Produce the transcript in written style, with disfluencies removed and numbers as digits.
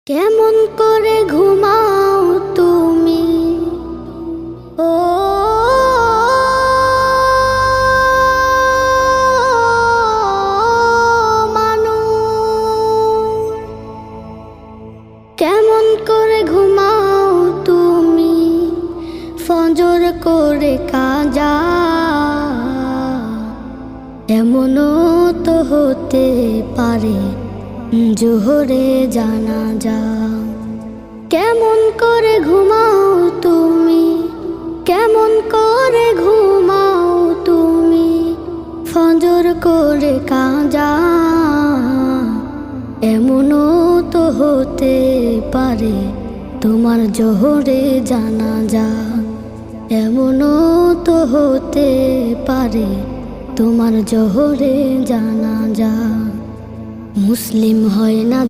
কেমন করে ঘুমাও তুমি ও মানুষ, কেমন করে ঘুমাও তুমি ফজর করে কাজা। এমনও তো হতে পারে জোহরে জানাজা। কেমন করে ঘুমাও তুমি, কেমন করে ঘুমাও তুমি ফজর করে কাজা। এমনও তো হতে পারে তোমার জোহরে জানাজা। এমনও তো হতে পারে তোমার জোহরে জানাজা। মুসলিম হয় না